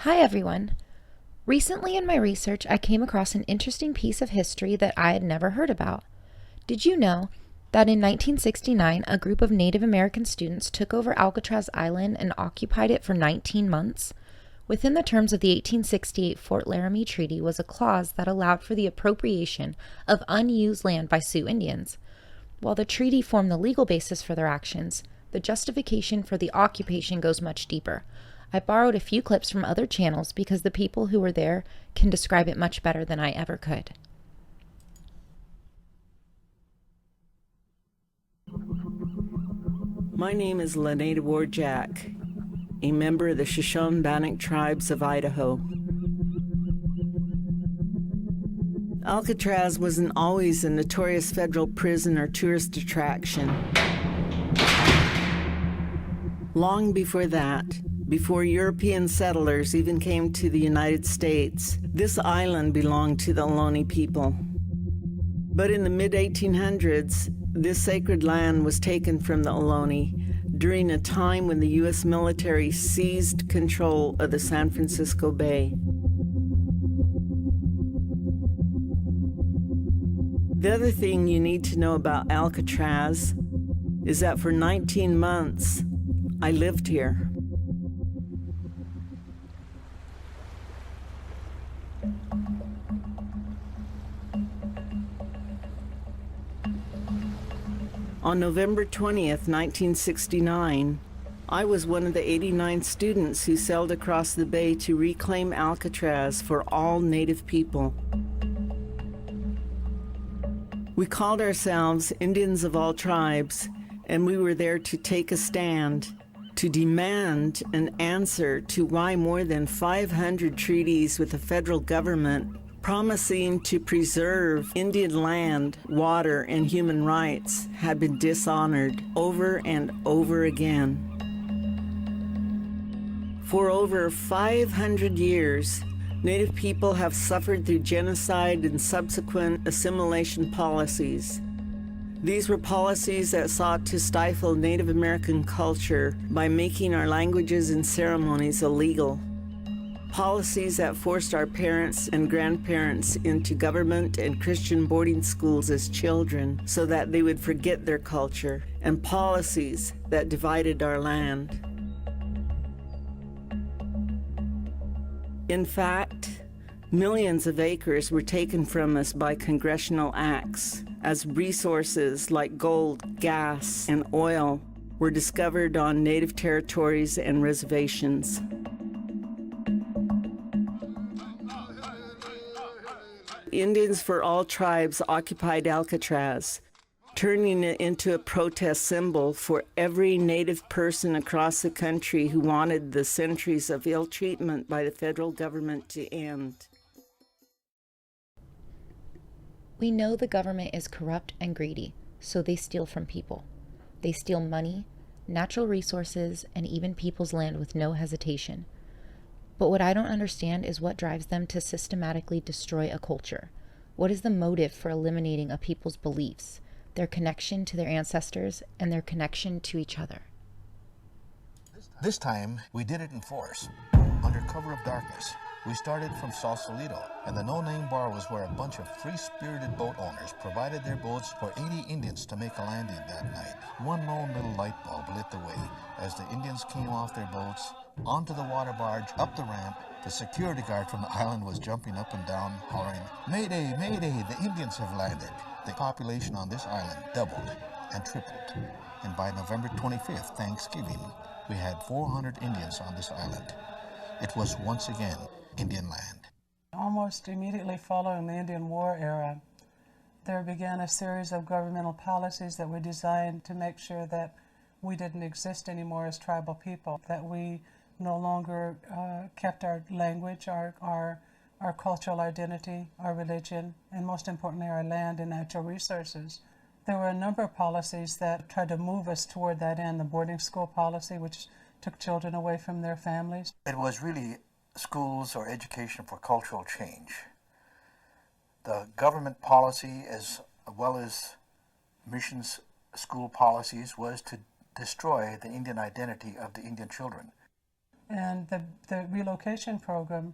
Hi, everyone. Recently in my research, I came across an interesting piece of history that I had never heard about. Did you know that in 1969, a group of Native American students took over Alcatraz Island and occupied it for 19 months? Within the terms of the 1868 Fort Laramie Treaty was a clause that allowed for the appropriation of unused land by Sioux Indians. While the treaty formed the legal basis for their actions, the justification for the occupation goes much deeper. I borrowed a few clips from other channels because the people who were there can describe it much better than I ever could. My name is Lenada Ward Jack, a member of the Shoshone-Bannock tribes of Idaho. Alcatraz wasn't always a notorious federal prison or tourist attraction. Long before that, before European settlers even came to the United States, this island belonged to the Ohlone people. But in the mid-1800s, this sacred land was taken from the Ohlone during a time when the U.S. military seized control of the San Francisco Bay. The other thing you need to know about Alcatraz is that for 19 months, I lived here. On November 20th, 1969, I was one of the 89 students who sailed across the bay to reclaim Alcatraz for all Native people. We called ourselves Indians of all tribes, and we were there to take a stand, to demand an answer to why more than 500 treaties with the federal government promising to preserve Indian land, water, and human rights had been dishonored over and over again. For over 500 years, Native people have suffered through genocide and subsequent assimilation policies. These were policies that sought to stifle Native American culture by making our languages and ceremonies illegal. Policies that forced our parents and grandparents into government and Christian boarding schools as children so that they would forget their culture, and policies that divided our land. In fact, millions of acres were taken from us by congressional acts as resources like gold, gas, and oil were discovered on Native territories and reservations. Indians for all tribes occupied Alcatraz, turning it into a protest symbol for every Native person across the country who wanted the centuries of ill treatment by the federal government to end. We know the government is corrupt and greedy, so they steal from people. They steal money, natural resources, and even people's land with no hesitation. But what I don't understand is what drives them to systematically destroy a culture. What is the motive for eliminating a people's beliefs, their connection to their ancestors, and their connection to each other? This time, we did it in force, under cover of darkness. We started from Sausalito, and the no-name bar was where a bunch of free-spirited boat owners provided their boats for 80 Indians to make a landing that night. One lone little light bulb lit the way as the Indians came off their boats, onto the water barge, up the ramp. The security guard from the island was jumping up and down, hollering, "Mayday, Mayday, the Indians have landed." The population on this island doubled and tripled, and by November 25th, Thanksgiving, we had 400 Indians on this island. It was once again Indian land. Almost immediately following the Indian War era, there began a series of governmental policies that were designed to make sure that we didn't exist anymore as tribal people, that we no longer kept our language, our cultural identity, our religion, and most importantly, our land and natural resources. There were a number of policies that tried to move us toward that end. The boarding school policy, which took children away from their families. It was really schools or education for cultural change. The government policy, as well as missions school policies, was to destroy the Indian identity of the Indian children. And the relocation program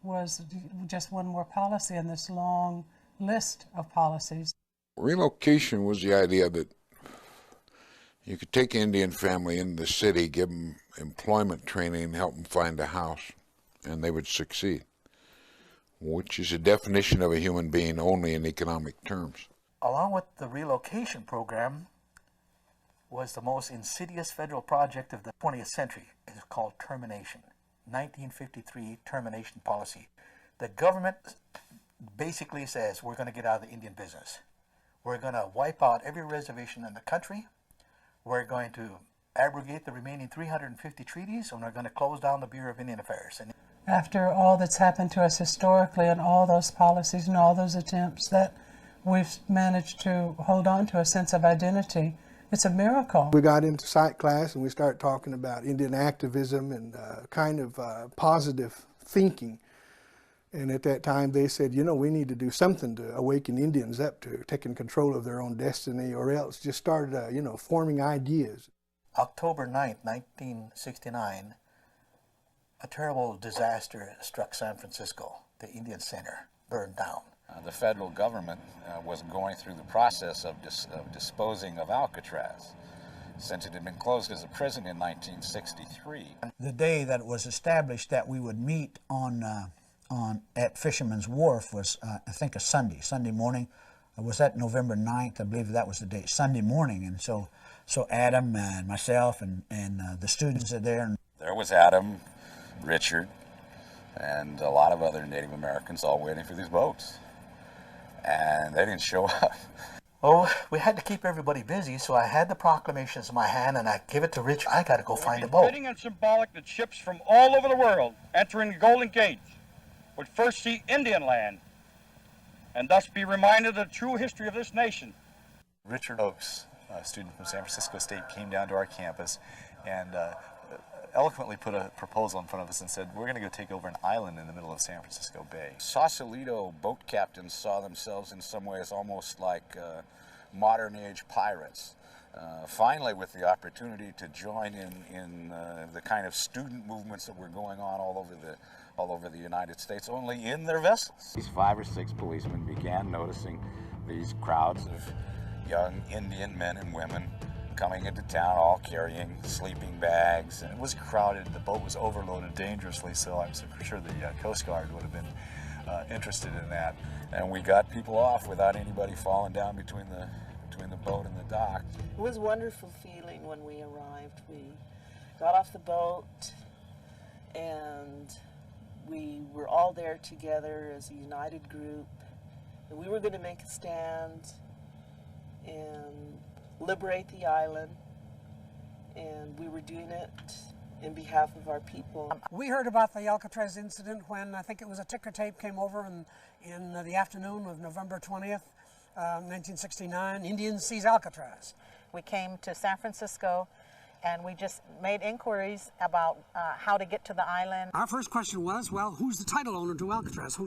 was just one more policy in this long list of policies. Relocation was the idea that you could take an Indian family into the city, give them employment training, help them find a house, and they would succeed, which is a definition of a human being only in economic terms. Along with the relocation program was the most insidious federal project of the 20th century. It is called termination. 1953 termination policy. The government basically says we're going to get out of the Indian business. We're going to wipe out every reservation in the country. We're going to abrogate the remaining 350 treaties, and we're going to close down the Bureau of Indian Affairs. And after all that's happened to us historically and all those policies and all those attempts that we've managed to hold on to a sense of identity, it's a miracle. We got into psych class and we started talking about Indian activism and kind of positive thinking. And at that time they said, you know, we need to do something to awaken Indians up to taking control of their own destiny, or else just started, you know, forming ideas. October 9th, 1969, a terrible disaster struck San Francisco. The Indian Center burned down. The federal government was going through the process of disposing of Alcatraz, since it had been closed as a prison in 1963. The day that it was established that we would meet at Fisherman's Wharf was, I think, a Sunday morning. Was that November 9th? I believe that was the date, Sunday morning. And so Adam and myself and the students are there. And there was Adam, Richard, and a lot of other Native Americans all waiting for these boats. And they didn't show up. Oh, we had to keep everybody busy, so I had the proclamations in my hand, and I give it to Rich. I got to go find a boat. Fitting and symbolic that ships from all over the world entering the Golden Gate would first see Indian land, and thus be reminded of the true history of this nation. Richard Oakes, a student from San Francisco State, came down to our campus and eloquently put a proposal in front of us and said, we're going to go take over an island in the middle of San Francisco Bay. Sausalito boat captains saw themselves in some ways almost like modern age pirates. Finally, with the opportunity to join in the kind of student movements that were going on all over the United States, only in their vessels. These 5 or 6 policemen began noticing these crowds of young Indian men and women coming into town, all carrying sleeping bags. And it was crowded. The boat was overloaded dangerously, so I'm sure the Coast Guard would have been interested in that. And we got people off without anybody falling down between the boat and the dock. It was a wonderful feeling when we arrived. We got off the boat and we were all there together as a united group. And we were going to make a stand and liberate the island, and we were doing it in behalf of our people. We heard about the Alcatraz incident when I think it was a ticker tape came over in the afternoon of November 20th, 1969. Indians seize Alcatraz. We came to San Francisco and we just made inquiries about how to get to the island. Our first question was, well, who's the title owner to Alcatraz?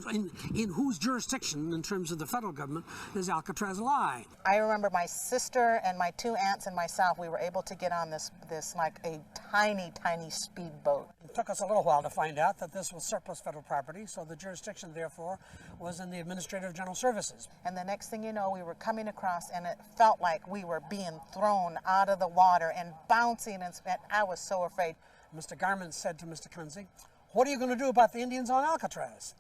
In whose jurisdiction, in terms of the federal government, does Alcatraz lie? I remember my sister and my 2 aunts and myself, we were able to get on this like a tiny, tiny speedboat. It took us a little while to find out that this was surplus federal property, so the jurisdiction, therefore, was in the Administrative General Services. And the next thing you know, we were coming across, and it felt like we were being thrown out of the water and bouncing, and I was so afraid. Mr. Garment said to Mr. Kunzig, what are you going to do about the Indians on Alcatraz?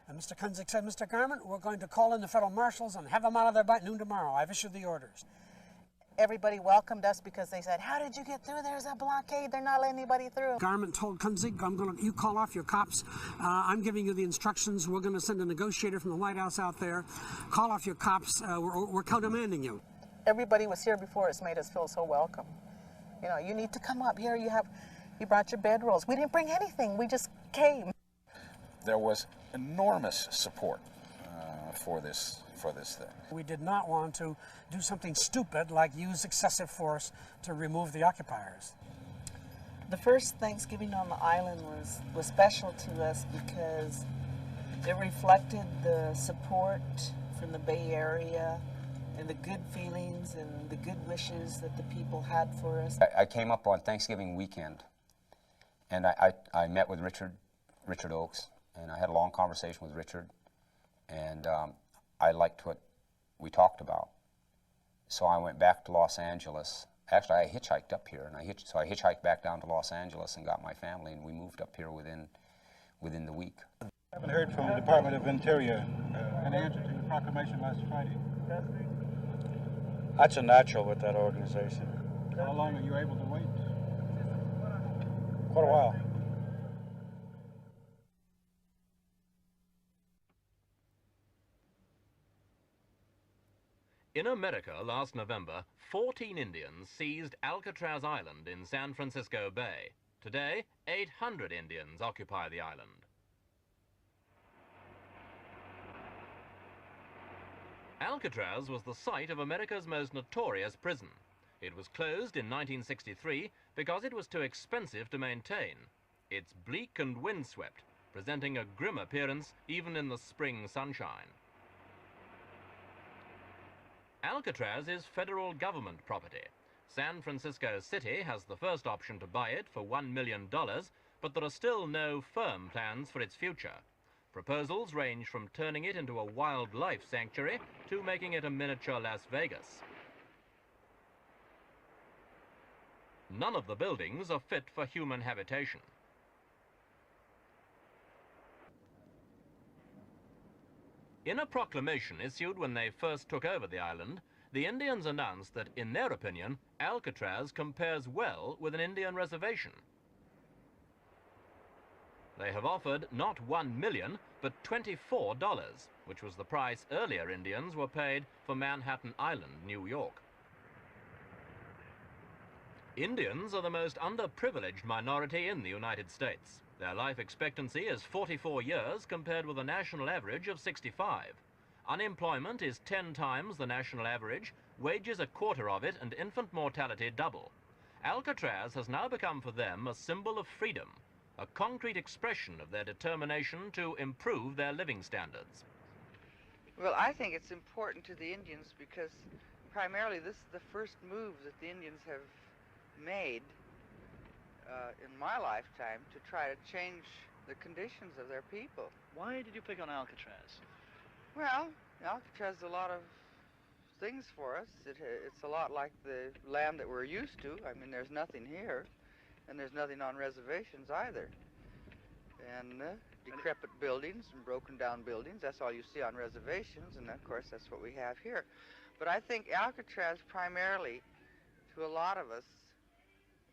And Mr. Kunzig said, Mr. Garment, we're going to call in the federal marshals and have them out of there by noon tomorrow. I've issued the orders. Everybody welcomed us because they said, how did you get through? There's a blockade. They're not letting anybody through. Garment told Kunzig, you call off your cops. I'm giving you the instructions. We're going to send a negotiator from the White House out there. Call off your cops. We're countermanding you. Everybody was here before. It's made us feel so welcome. You know, you need to come up here. You brought your bedrolls. We didn't bring anything. We just came. There was enormous support for this thing. We did not want to do something stupid like use excessive force to remove the occupiers. The first Thanksgiving on the island was special to us because it reflected the support from the Bay Area and the good feelings and the good wishes that the people had for us. I came up on Thanksgiving weekend, And I met with Richard Oakes, and I had a long conversation with Richard, and I liked what we talked about. So I went back to Los Angeles. Actually, I hitchhiked up here, and I hitchhiked back down to Los Angeles and got my family, and we moved up here within the week. I haven't heard from the Department of Interior an answer to the proclamation last Friday. That's a natural with that organization. How long are you able to wait? Quite a while. In America last November, 14 Indians seized Alcatraz Island in San Francisco Bay. Today, 800 Indians occupy the island. Alcatraz was the site of America's most notorious prison. It was closed in 1963 because it was too expensive to maintain. It's bleak and windswept, presenting a grim appearance even in the spring sunshine. Alcatraz is federal government property. San Francisco City has the first option to buy it for $1 million, but there are still no firm plans for its future. Proposals range from turning it into a wildlife sanctuary to making it a miniature Las Vegas. None of the buildings are fit for human habitation. In a proclamation issued when they first took over the island, the Indians announced that, in their opinion, Alcatraz compares well with an Indian reservation. They have offered not $1 million, but $24, which was the price earlier Indians were paid for Manhattan Island, New York. Indians are the most underprivileged minority in the United States. Their life expectancy is 44 years compared with a national average of 65. Unemployment is 10 times the national average, wages a quarter of it, and infant mortality double. Alcatraz has now become for them a symbol of freedom, a concrete expression of their determination to improve their living standards. Well, I think it's important to the Indians because primarily this is the first move that the Indians have made in my lifetime to try to change the conditions of their people. Why did you pick on Alcatraz? Well, Alcatraz is a lot of things for us. It's a lot like the land that we're used to. I mean, there's nothing here, and there's nothing on reservations either. And decrepit buildings and broken down buildings, that's all you see on reservations, and of course that's what we have here. But I think Alcatraz primarily, to a lot of us,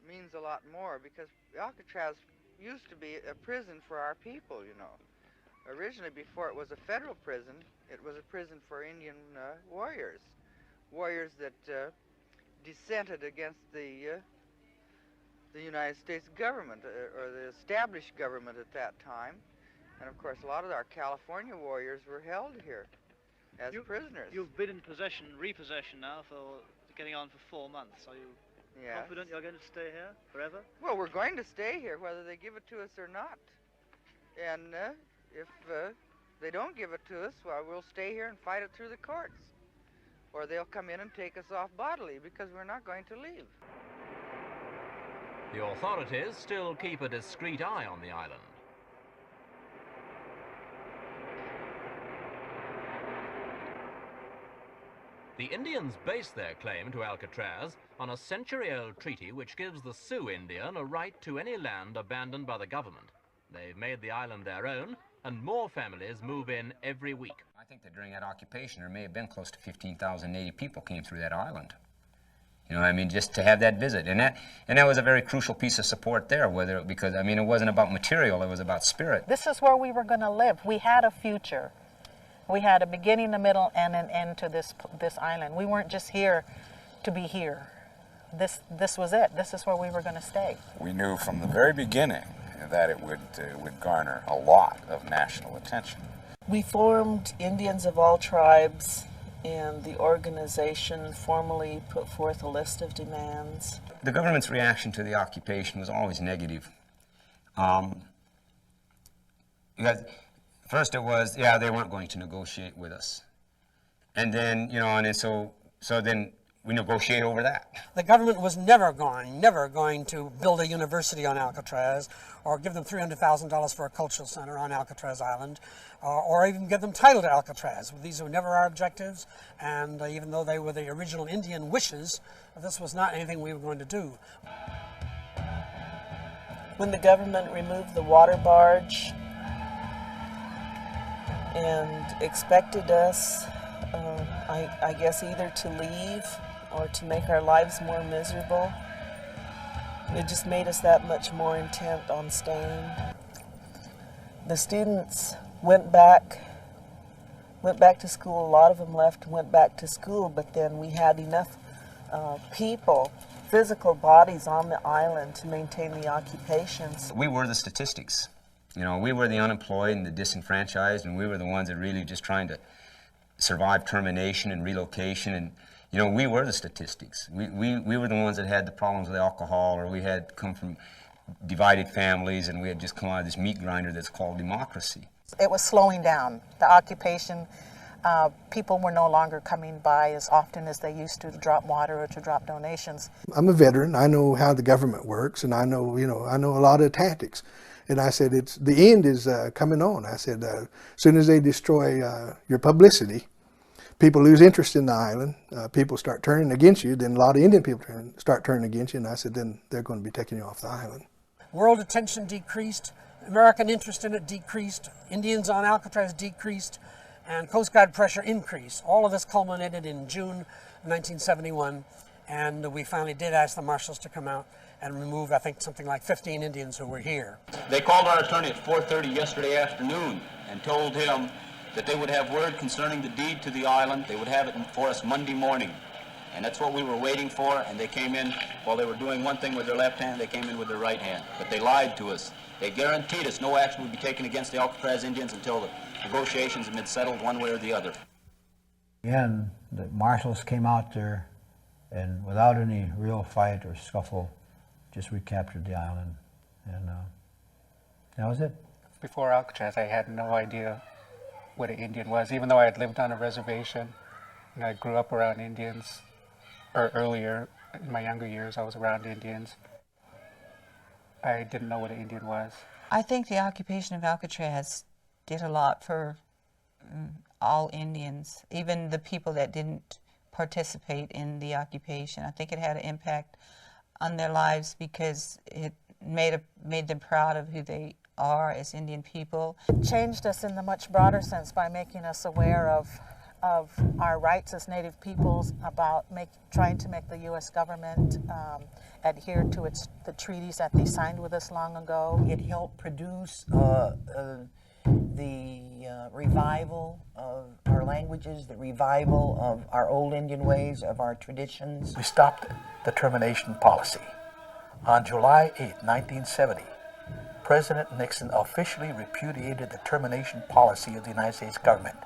means a lot more because Alcatraz used to be a prison for our people, you know. Originally, before it was a federal prison, it was a prison for Indian warriors that dissented against the United States government or the established government at that time. And of course, a lot of our California warriors were held here as prisoners. You've been in repossession now for getting on for 4 months. Are you confident you're going to stay here forever? Well, we're going to stay here whether they give it to us or not. And if they don't give it to us, well, we'll stay here and fight it through the courts. Or they'll come in and take us off bodily because we're not going to leave. The authorities still keep a discreet eye on the island. The Indians base their claim to Alcatraz on a century-old treaty which gives the Sioux Indian a right to any land abandoned by the government. They've made the island their own, and more families move in every week. I think that during that occupation there may have been close to 15,000 native people came through that island. You know, I mean, just to have that visit. And that was a very crucial piece of support there, because, I mean, it wasn't about material, it was about spirit. This is where we were going to live. We had a future. We had a beginning, a middle, and an end to this island. We weren't just here to be here. This was it. This is where we were going to stay. We knew from the very beginning that it would garner a lot of national attention. We formed Indians of all tribes, and the organization formally put forth a list of demands. The government's reaction to the occupation was always negative. Because first it was, they weren't going to negotiate with us. And then, and so then we negotiate over that. The government was never going to build a university on Alcatraz, or give them $300,000 for a cultural center on Alcatraz Island, or even give them title to Alcatraz. These were never our objectives, and even though they were the original Indian wishes, this was not anything we were going to do. When the government removed the water barge and expected us, I guess, either to leave or to make our lives more miserable, it just made us that much more intent on staying. The students went back to school. A lot of them left and went back to school, but then we had enough people, physical bodies on the island to maintain the occupations. We were the statistics. You know, we were the unemployed and the disenfranchised, and we were the ones that really just trying to survive termination and relocation. And you know, we were the statistics. We were the ones that had the problems with alcohol, or we had come from divided families, and we had just come out of this meat grinder that's called democracy. It was slowing down. The occupation, people were no longer coming by as often as they used to drop water or to drop donations. I'm a veteran. I know how the government works, and I know a lot of tactics. And I said, the end is coming on. I said, as soon as they destroy your publicity, people lose interest in the island, people start turning against you, then a lot of Indian people start turning against you, and I said, then they're going to be taking you off the island. World attention decreased, American interest in it decreased, Indians on Alcatraz decreased, and Coast Guard pressure increased. All of this culminated in June 1971, and we finally did ask the marshals to come out and remove, I think, something like 15 Indians who were here. They called our attorney at 4:30 yesterday afternoon and told him that they would have word concerning the deed to the island. They would have it for us Monday morning. And that's what we were waiting for, and they came in, while they were doing one thing with their left hand, they came in with their right hand. But they lied to us. They guaranteed us no action would be taken against the Alcatraz Indians until the negotiations had been settled one way or the other. Again, the marshals came out there, and without any real fight or scuffle, just recaptured the island, and that was it. Before Alcatraz, I had no idea what an Indian was, even though I had lived on a reservation and I grew up around Indians, or earlier, in my younger years, I was around Indians. I didn't know what an Indian was. I think the occupation of Alcatraz did a lot for all Indians, even the people that didn't participate in the occupation. I think it had an impact on their lives because it made them proud of who they are as Indian people. Changed us in the much broader sense by making us aware of our rights as Native peoples, about trying to make the U.S. government adhere to the treaties that they signed with us long ago. It helped produce the revival of our languages, the revival of our old Indian ways, of our traditions. We stopped the termination policy. On July 8, 1970, President Nixon officially repudiated the termination policy of the United States government.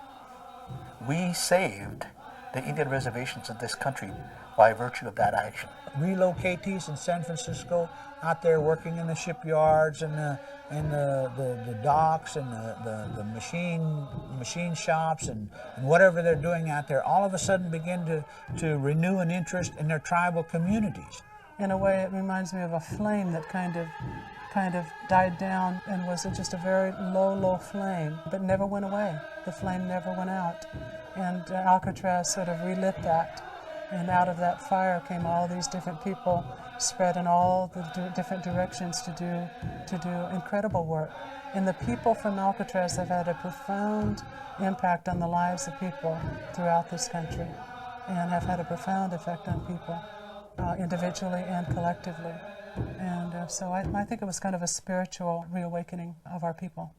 We saved the Indian reservations in this country by virtue of that action. Relocatees in San Francisco out there working in the shipyards and the docks and the machine shops and whatever they're doing out there, all of a sudden begin to renew an interest in their tribal communities. In a way, it reminds me of a flame that kind of died down and was just a very low flame, but never went away. The flame never went out. And Alcatraz sort of relit that. And out of that fire came all these different people spread in all the different directions to do incredible work. And the people from Alcatraz have had a profound impact on the lives of people throughout this country, and have had a profound effect on people, individually and collectively. And so I think it was kind of a spiritual reawakening of our people.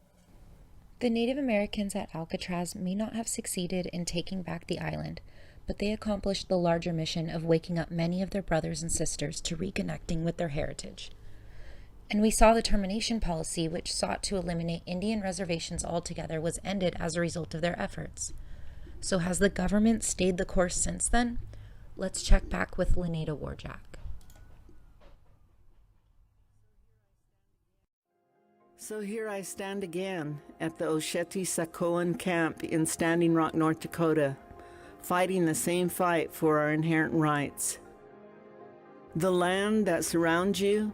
The Native Americans at Alcatraz may not have succeeded in taking back the island, but they accomplished the larger mission of waking up many of their brothers and sisters to reconnecting with their heritage. And we saw the termination policy, which sought to eliminate Indian reservations altogether, was ended as a result of their efforts. So has the government stayed the course since then? Let's check back with Lenita Warjack. So here I stand again at the Osheti-Sacoan camp in Standing Rock, North Dakota, fighting the same fight for our inherent rights. The land that surrounds you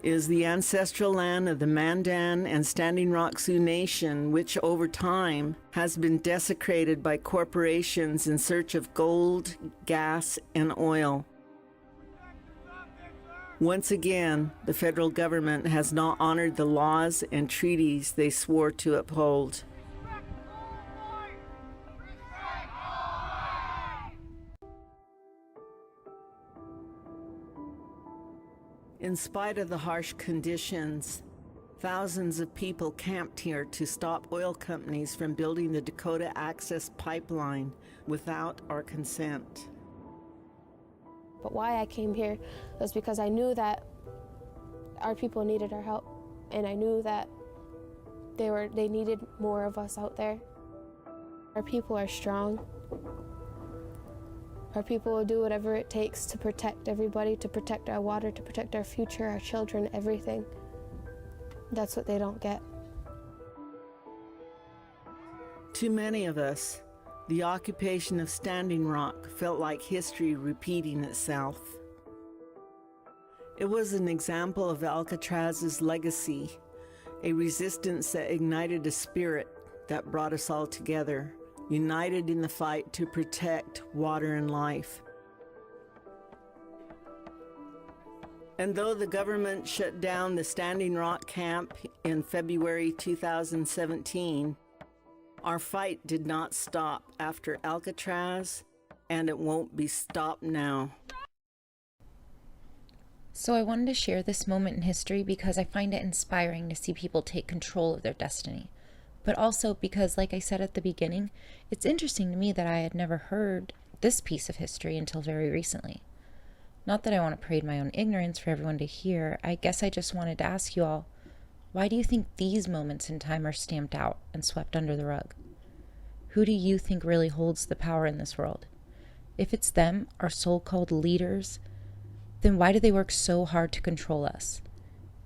is the ancestral land of the Mandan and Standing Rock Sioux Nation, which over time has been desecrated by corporations in search of gold, gas, and oil. Once again, the federal government has not honored the laws and treaties they swore to uphold. In spite of the harsh conditions, thousands of people camped here to stop oil companies from building the Dakota Access Pipeline without our consent. But why I came here was because I knew that our people needed our help, and I knew that they needed more of us out there. Our people are strong. Our people will do whatever it takes to protect everybody, to protect our water, to protect our future, our children, everything. That's what they don't get. To many of us, the occupation of Standing Rock felt like history repeating itself. It was an example of Alcatraz's legacy, a resistance that ignited a spirit that brought us all together, united in the fight to protect water and life. And though the government shut down the Standing Rock camp in February 2017, our fight did not stop after Alcatraz, and it won't be stopped now. So I wanted to share this moment in history because I find it inspiring to see people take control of their destiny. But also because, like I said at the beginning, it's interesting to me that I had never heard this piece of history until very recently. Not that I want to parade my own ignorance for everyone to hear. I guess I just wanted to ask you all, why do you think these moments in time are stamped out and swept under the rug? Who do you think really holds the power in this world? If it's them, our so-called leaders, then why do they work so hard to control us?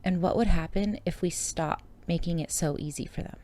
And what would happen if we stopped making it so easy for them?